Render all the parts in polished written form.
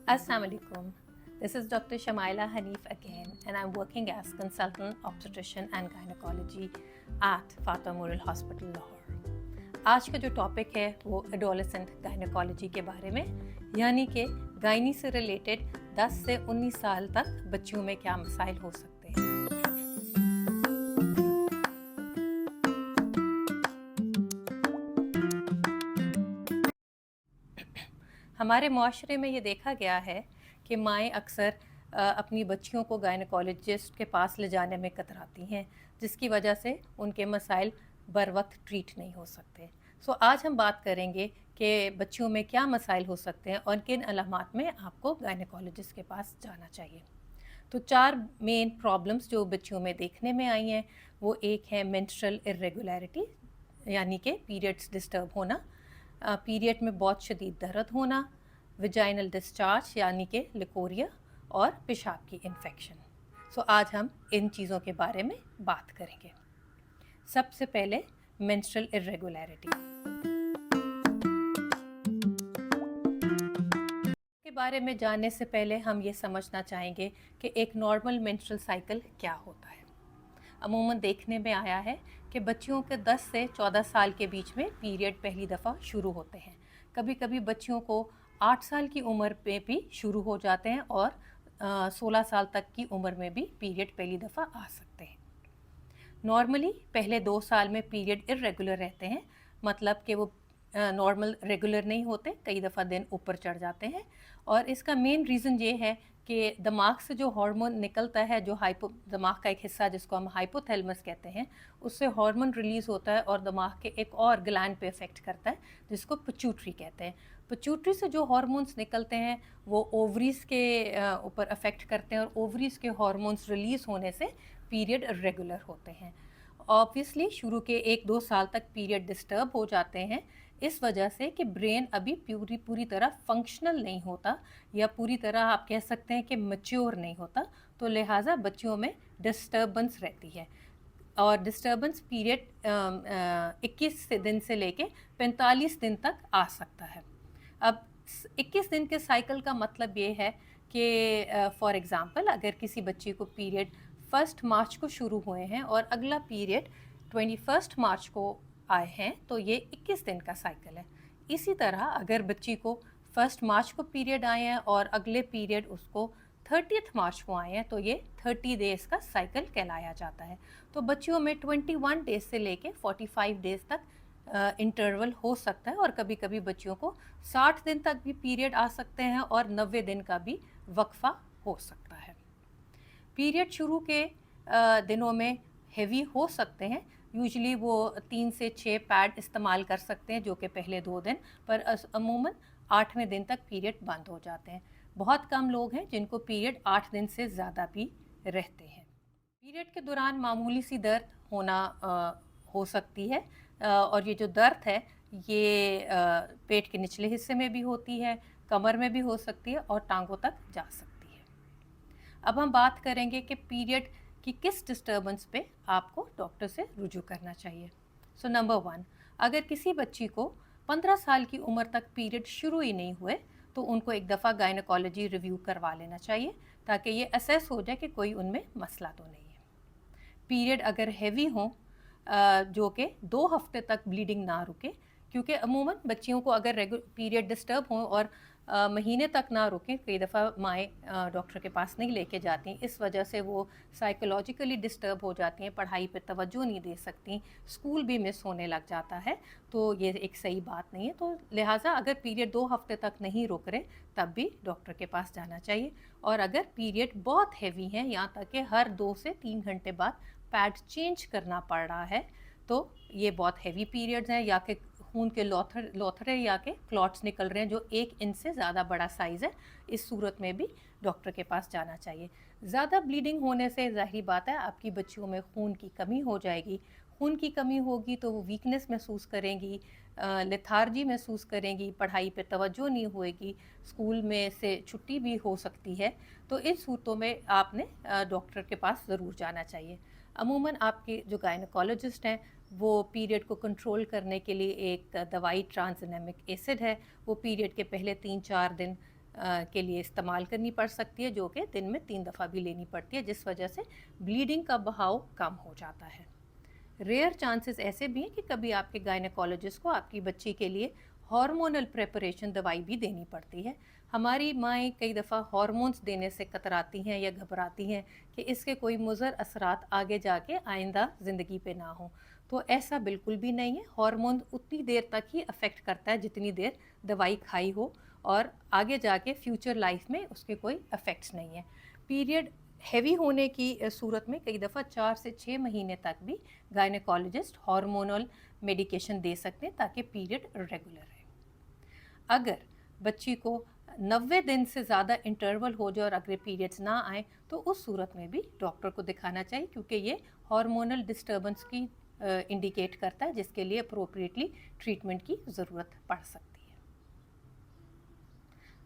Assalamu alaikum. This is Dr. Shamaila Hanif again, and I'm working as consultant obstetrician and gynecology at Fatah Memorial Hospital, Lahore. आज का जो topic है वो adolescent gynaecology के बारे में, यानी कि गायनी से रिलेटेड 10 से 19 साल तक बच्चियों में क्या मसाइल हो सकते हैं। हमारे मुआशरे में ये देखा गया है कि माएँ अक्सर अपनी बच्चियों को गायनेकोलॉजिस्ट के पास ले जाने में कतराती हैं, जिसकी वजह से उनके मसाइल बर वक्त ट्रीट नहीं हो सकते। आज हम बात करेंगे कि बच्चियों में क्या मसाइल हो सकते हैं और किन अलामात में आपको गायनेकोलॉजिस्ट के पास जाना चाहिए। तो 4 मेन प्रॉब्लम्स जो बच्चियों में देखने में आई हैं, वो एक है मेंस्ट्रुअल इर्रेगुलरिटी, यानी कि पीरियड्स डिस्टर्ब होना, पीरियड में बहुत शदीद दर्द होना, विजाइनल डिस्चार्ज यानी कि लिकोरिया, और पेशाब की इन्फेक्शन। आज हम इन चीज़ों के बारे में बात करेंगे। सबसे पहले मेंस्ट्रुअल इर्रेगुलरिटी के बारे में जानने से पहले हम ये समझना चाहेंगे कि एक नॉर्मल मेंस्ट्रुअल साइकिल क्या होता है। अमूमन देखने में आया है कि बच्चियों के 10 से 14 साल के बीच में पीरियड पहली दफ़ा शुरू होते हैं। कभी कभी बच्चियों को 8 साल की उम्र पे भी शुरू हो जाते हैं और 16 साल तक की उम्र में भी पीरियड पहली दफ़ा आ सकते हैं। नॉर्मली पहले 2 साल में पीरियड इर्रेगुलर रहते हैं, मतलब कि वो नॉर्मल रेगुलर नहीं होते, कई दफ़ा दिन ऊपर चढ़ जाते हैं। और इसका मेन रीज़न ये है कि दिमाग से जो हार्मोन निकलता है, जो दिमाग का एक हिस्सा जिसको हम हाइपोथैलेमस कहते हैं, उससे हार्मोन रिलीज़ होता है और दिमाग के एक और ग्लैंड पे इफ़ेक्ट करता है जिसको पिट्यूटरी कहते हैं। पिट्यूटरी से जो हार्मोन्स निकलते हैं वो ओवरीज़ के ऊपर अफेक्ट करते हैं और ओवरीज़ के हार्मोन्स रिलीज़ होने से पीरियड इर्रेगुलर होते हैं। ऑब्वियसली शुरू के 1-2 साल तक पीरियड डिस्टर्ब हो जाते हैं, इस वजह से कि ब्रेन अभी पूरी तरह फंक्शनल नहीं होता, या पूरी तरह आप कह सकते हैं कि मैच्योर नहीं होता, तो लिहाजा बच्चियों में डिस्टर्बेंस रहती है। और डिस्टर्बेंस पीरियड 21 दिन से लेके 45 दिन तक आ सकता है। अब 21 दिन के साइकिल का मतलब ये है कि फॉर एग्ज़ाम्पल अगर किसी बच्ची को पीरियड 1 मार्च को शुरू हुए हैं और अगला पीरियड 21 मार्च को आए हैं, तो ये 21 दिन का साइकिल है। इसी तरह अगर बच्ची को 1 मार्च को पीरियड आए हैं और अगले पीरियड उसको 30 मार्च को आए हैं, तो ये 30 डेज़ का साइकिल कहलाया जाता है। तो बच्चियों में 21 डेज़ से लेके 45 डेज़ तक इंटरवल हो सकता है, और कभी कभी बच्चियों को 60 दिन तक भी पीरियड आ सकते हैं और 90 दिन का भी वक्फा हो सकता है। पीरियड शुरू के दिनों में हेवी हो सकते हैं, यूजुअली वो 3 से 6 पैड इस्तेमाल कर सकते हैं, जो कि पहले 2 दिन, पर अमूमन 8वें दिन तक पीरियड बंद हो जाते हैं। बहुत कम लोग हैं जिनको पीरियड 8 दिन से ज़्यादा भी रहते हैं। पीरियड के दौरान मामूली सी दर्द होना हो सकती है, और ये जो दर्द है ये पेट के निचले हिस्से में भी होती है, कमर में भी हो सकती है और टांगों तक जा सकती है। अब हम बात करेंगे कि पीरियड कि किस डिस्टर्बेंस पे आपको डॉक्टर से रुजू करना चाहिए। नंबर 1, अगर किसी बच्ची को 15 साल की उम्र तक पीरियड शुरू ही नहीं हुए, तो उनको एक दफ़ा गायनेकोलॉजी रिव्यू करवा लेना चाहिए, ताकि ये असेस हो जाए कि कोई उनमें मसला तो नहीं है। पीरियड अगर हैवी हों, जो कि 2 हफ्ते तक ब्लीडिंग ना रुके, क्योंकि अमूमन बच्चियों को अगर पीरियड डिस्टर्ब हों और महीने तक ना रुकें, कई दफ़ा माएँ डॉक्टर के पास नहीं लेके जाती, इस वजह से वो साइकोलॉजिकली डिस्टर्ब हो जाती हैं, पढ़ाई पे तवज्जो नहीं दे सकती, स्कूल भी मिस होने लग जाता है, तो ये एक सही बात नहीं है। तो लिहाजा अगर पीरियड 2 हफ्ते तक नहीं रुक रहे, तब भी डॉक्टर के पास जाना चाहिए। और अगर पीरियड बहुत हैवी हैं, यहाँ तक कि हर 2 से 3 घंटे बाद पैड चेंज करना पड़ रहा है, तो ये बहुत हैवी पीरियड्स हैं, या कि खून के लोथरे या के क्लॉट्स निकल रहे हैं जो 1 इंच से ज़्यादा बड़ा साइज़ है, इस सूरत में भी डॉक्टर के पास जाना चाहिए। ज़्यादा ब्लीडिंग होने से ज़ाहिर बात है आपकी बच्चियों में खून की कमी हो जाएगी। खून की कमी होगी तो वो वीकनेस महसूस करेंगी, लेथार्जी महसूस करेंगी, पढ़ाई पे तवज्जो नहीं होएगी, स्कूल में से छुट्टी भी हो सकती है। तो इन सूरतों में आपने डॉक्टर के पास ज़रूर जाना चाहिए। अमूमन आपके जो गायनेकोलॉजिस्ट हैं वो पीरियड को कंट्रोल करने के लिए एक दवाई ट्रांसएनेमिक एसिड है, वो पीरियड के पहले 3-4 दिन کے لیے استعمال کرنی پڑ سکتی ہے، جو کہ دن میں 3 دفعہ بھی لینی پڑتی ہے، جس وجہ سے بلیڈنگ کا بہاؤ کم ہو جاتا ہے۔ ریئر چانسز ایسے بھی ہیں کہ کبھی آپ کے گائنیکولوجسٹ کو آپ کی بچی کے لیے ہارمونل پریپریشن دوائی بھی دینی پڑتی ہے۔ ہماری مائیں کئی دفعہ ہارمونز دینے سے کتراتی ہیں یا گھبراتی ہیں کہ اس کے کوئی مضر اثرات آگے جا کے آئندہ زندگی پہ نہ ہوں، تو ایسا بالکل بھی نہیں ہے۔ ہارمون اتنی دیر تک ہی افیکٹ کرتا ہے جتنی دیر دوائی کھائی ہو، اور آگے جا کے فیوچر لائف میں اس کے کوئی افیکٹس نہیں ہیں۔ پیریڈ ہیوی ہونے کی صورت میں کئی دفعہ 4 سے 6 مہینے تک بھی گائنیکولوجسٹ ہارمونل میڈیکیشن دے سکتے ہیں تاکہ پیریڈ ریگولر رہے۔ اگر بچی کو 90 دن سے زیادہ انٹرول ہو جائے اور اگر پیریڈز نہ آئیں تو اس صورت میں بھی ڈاکٹر کو دکھانا چاہیے، کیونکہ یہ ہارمونل ڈسٹربنس کی انڈیکیٹ کرتا ہے، جس کے لیے اپروپریٹلی ٹریٹمنٹ کی ضرورت پڑ سکتی ہے۔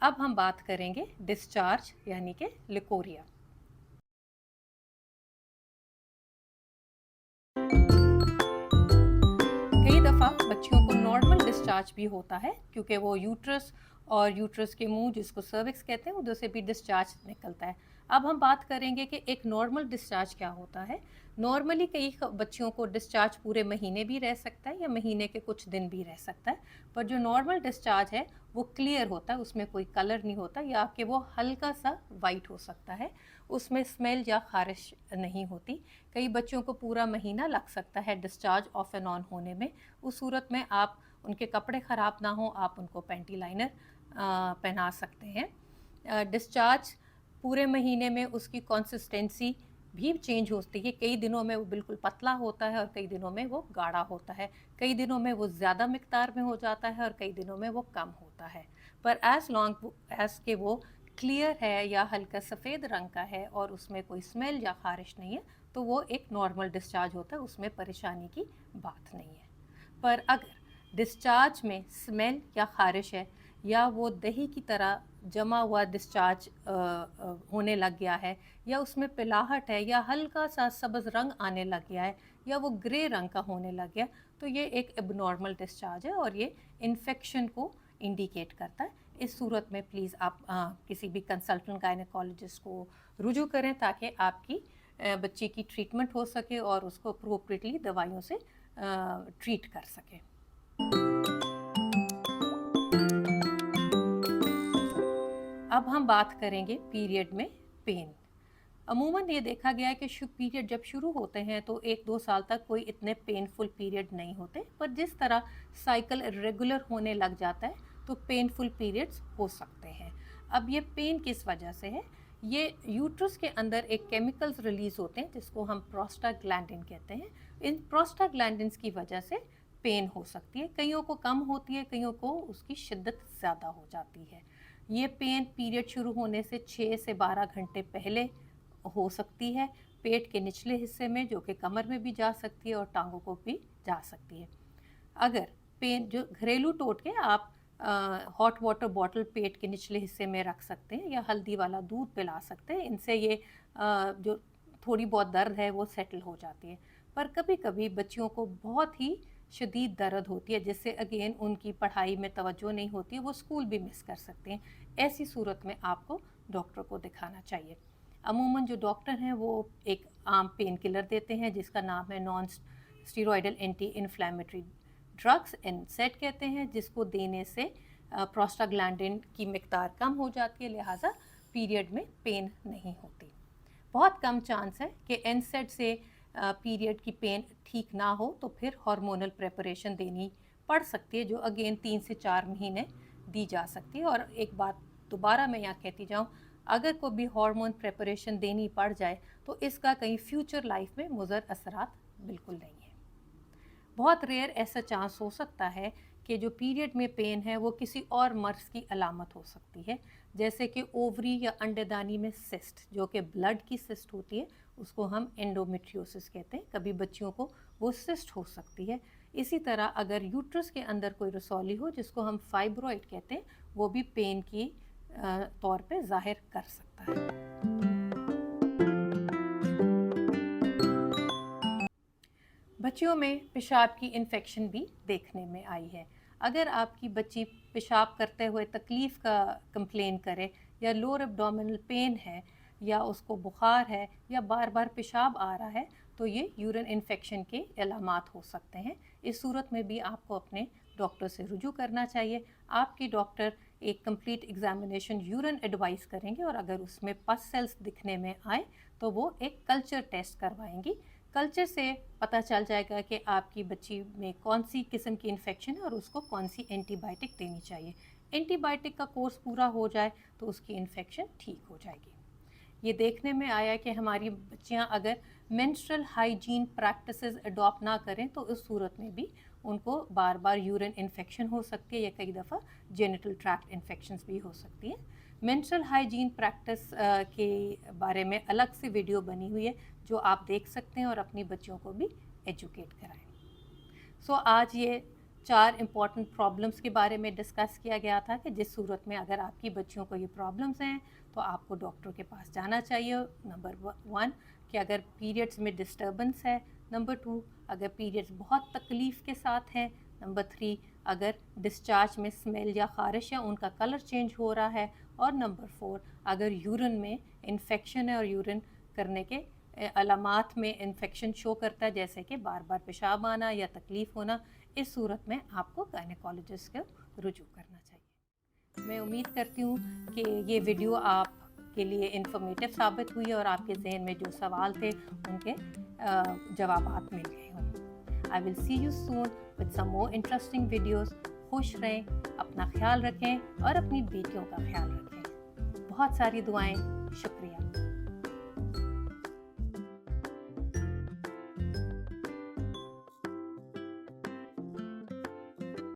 اب ہم بات کریں گے ڈسچارج یعنی کہ لیکوریا۔ کئی دفعہ بچیوں کو نارمل ڈسچارج بھی ہوتا ہے، کیونکہ وہ یوٹرس اور یوٹرس کے منہ جس کو سروکس کہتے ہیں ادھر سے بھی ڈسچارج نکلتا ہے۔ اب ہم بات کریں گے کہ ایک نارمل ڈسچارج کیا ہوتا ہے۔ نارملی کئی بچیوں کو ڈسچارج پورے مہینے بھی رہ سکتا ہے یا مہینے کے کچھ دن بھی رہ سکتا ہے، پر جو نارمل ڈسچارج ہے وہ کلیئر ہوتا ہے، اس میں کوئی کلر نہیں ہوتا، یا کہ وہ ہلکا سا وائٹ ہو سکتا ہے، اس میں اسمیل یا خارش نہیں ہوتی۔ کئی بچوں کو پورا مہینہ لگ سکتا ہے ڈسچارج آف اینڈ آن ہونے میں، اس صورت میں آپ ان کے کپڑے خراب نہ ہوں آپ ان کو پینٹی لائنر پہنا سکتے ہیں۔ ڈسچارج پورے مہینے میں اس کی کنسسٹنسی بھی چینج ہوتی ہے، کئی دنوں میں وہ بالکل پتلا ہوتا ہے اور کئی دنوں میں وہ گاڑھا ہوتا ہے، کئی دنوں میں وہ زیادہ مقدار میں ہو جاتا ہے اور کئی دنوں میں وہ کم ہوتا ہے، پر ایز لانگ ایز کہ وہ کلیئر ہے یا ہلکا سفید رنگ کا ہے اور اس میں کوئی اسمیل یا خارش نہیں ہے تو وہ ایک نارمل ڈسچارج ہوتا ہے، اس میں پریشانی کی بات نہیں ہے۔ پر اگر ڈسچارج میں اسمیل یا خارش ہے یا وہ دہی کی طرح جمع ہوا ڈسچارج ہونے لگ گیا ہے یا اس میں پلاہٹ ہے یا ہلکا سا سبز رنگ آنے لگ گیا ہے یا وہ گرے رنگ کا ہونے لگ گیا تو یہ ایک اب نارمل ڈسچارج ہے اور یہ انفیکشن کو انڈیکیٹ کرتا ہے۔ اس صورت میں پلیز آپ کسی بھی کنسلٹنٹ گائنیکولوجسٹ کو رجوع کریں تاکہ آپ کی بچی کی ٹریٹمنٹ ہو سکے اور اس کو اپروپریٹلی دوائیوں سے ٹریٹ کر سکے۔ اب ہم بات کریں گے پیریڈ میں پین۔ عموماً یہ دیکھا گیا ہے کہ پیریڈ جب شروع ہوتے ہیں تو 1-2 سال تک کوئی اتنے پینفل پیریڈ نہیں ہوتے، پر جس طرح سائیکل ریگولر ہونے لگ جاتا ہے تو پینفل پیریڈز ہو سکتے ہیں۔ اب یہ پین کس وجہ سے ہے؟ یہ یوٹرس کے اندر ایک کیمیکلز ریلیز ہوتے ہیں جس کو ہم پروسٹاگلینڈن کہتے ہیں، ان پروسٹاگلینڈنس کی وجہ سے پین ہو سکتی ہے، کئیوں کو کم ہوتی ہے، کئیوں کو اس کی شدت زیادہ ہو جاتی ہے۔ یہ پین پیریڈ شروع ہونے سے 6 سے 12 گھنٹے پہلے ہو سکتی ہے، پیٹ کے نچلے حصے میں جو کہ کمر میں بھی جا سکتی ہے اور ٹانگوں کو بھی جا سکتی ہے۔ اگر پین جو گھریلو ٹوٹکے آپ ہاٹ واٹر باٹل پیٹ کے نچلے حصے میں رکھ سکتے ہیں یا ہلدی والا دودھ پلا سکتے ہیں، ان سے یہ جو تھوڑی بہت درد ہے وہ سیٹل ہو جاتی ہے۔ پر کبھی کبھی بچیوں کو بہت ہی شدید درد ہوتی ہے جس سے اگین ان کی پڑھائی میں توجہ نہیں ہوتی ہے، وہ اسکول بھی مس کر سکتے ہیں، ایسی صورت میں آپ کو ڈاکٹر کو دکھانا چاہیے۔ عموماً جو ڈاکٹر ہیں وہ ایک عام پین کلر دیتے ہیں جس کا نام ہے non steroidal anti inflammatory drugs NSAID کہتے ہیں، جس کو دینے سے پروسٹاگلینڈن کی مقدار کم ہو جاتی ہے، لہٰذا پیریڈ میں پین نہیں ہوتی۔ بہت کم چانس ہے کہ NSAID سے پیریڈ کی پین ٹھیک نہ ہو تو پھر ہارمونل پریپریشن دینی پڑ سکتی ہے جو اگین 3 سے 4 مہینے دی جا سکتی ہے۔ اور ایک بات دوبارہ میں یہاں کہتی جاؤں، اگر کوئی بھی ہارمون پریپریشن دینی پڑ جائے تو اس کا کہیں فیوچر لائف میں مضر اثرات بالکل نہیں ہیں۔ بہت ریئر ایسا چانس ہو سکتا ہے کہ جو پیریڈ میں پین ہے وہ کسی اور مرض کی علامت ہو سکتی ہے، جیسے کہ اووری یا انڈے دانی میں سسٹ، جو کہ بلڈ کی سسٹ ہوتی ہے، اس کو ہم انڈومیٹریوسس کہتے ہیں، کبھی بچیوں کو وہ سسٹ ہو سکتی ہے۔ اسی طرح اگر یوٹرس کے اندر کوئی رسولی ہو جس کو ہم فائبرائڈ کہتے ہیں، وہ بھی پین کی طور پہ ظاہر کر سکتا ہے۔ بچیوں میں پیشاب کی انفیکشن بھی دیکھنے میں آئی ہے۔ اگر آپ کی بچی पेशाब करते हुए तकलीफ़ का कंप्लेन करे, या लोअर एब्डोमिनल पेन है, या उसको बुखार है, या बार बार पेशाब आ रहा है, तो ये यूरिन इन्फेक्शन के अलामात हो सकते हैं। इस सूरत में भी आपको अपने डॉक्टर से रुजू करना चाहिए। आपकी डॉक्टर एक कंप्लीट एग्जामिनेशन यूरिन एडवाइस करेंगे, और अगर उसमें पस सेल्स दिखने में आए तो वो एक कल्चर टेस्ट करवाएंगी। कल्चर से पता चल जाएगा कि आपकी बच्ची में कौन सी किस्म की इन्फेक्शन है और उसको कौन सी एंटीबायोटिक देनी चाहिए। एंटीबायोटिक का कोर्स पूरा हो जाए तो उसकी इन्फेक्शन ठीक हो जाएगी। ये देखने में आया कि हमारी बच्चियां अगर मेंस्ट्रुअल हाइजीन प्रैक्टिसेस अडॉप्ट ना करें तो इस सूरत में भी उनको बार बार यूरिन इन्फेक्शन हो सकती है, या कई दफ़ा जेनिटल ट्रैक्ट इन्फेक्शंस भी हो सकती हैं। मेंस्ट्रुअल हाइजीन प्रैक्टिस के बारे में अलग से वीडियो बनी हुई है जो आप देख सकते हैं, और अपनी बच्चियों को भी एजुकेट कराएं। सो आज ये 4 इम्पॉर्टेंट प्रॉब्लम्स के बारे में डिस्कस किया गया था कि जिस सूरत में अगर आपकी बच्चियों को ये प्रॉब्लम्स हैं तो आपको डॉक्टर के पास जाना चाहिए। नंबर 1 कि अगर पीरियड्स में डिस्टर्बेंस है, नंबर 2 अगर पीरियड्स बहुत तकलीफ़ के साथ हैं, नंबर 3 अगर डिस्चार्ज में स्मेल या ख़ारिश या उनका कलर चेंज हो रहा है, और नंबर 4 अगर यूरिन में इन्फेक्शन है और यूरिन करने के अलामात में इन्फेक्शन शो करता है, जैसे कि बार बार पेशाब आना या तकलीफ़ होना। इस सूरत में आपको गायनेकोलॉजिस्ट को रुजू करना चाहिए। मैं उम्मीद करती हूँ कि ये वीडियो आपके लिए इन्फॉर्मेटिव साबित हुई और आपके जहन में जो सवाल थे उनके जवाबात मिल गए हों। I will see you soon with some more interesting videos. खुश रहें, अपना ख्याल रखें और अपनी बेटियों का ख्याल रखें। बहुत सारी दुआएं। शुक्रिया।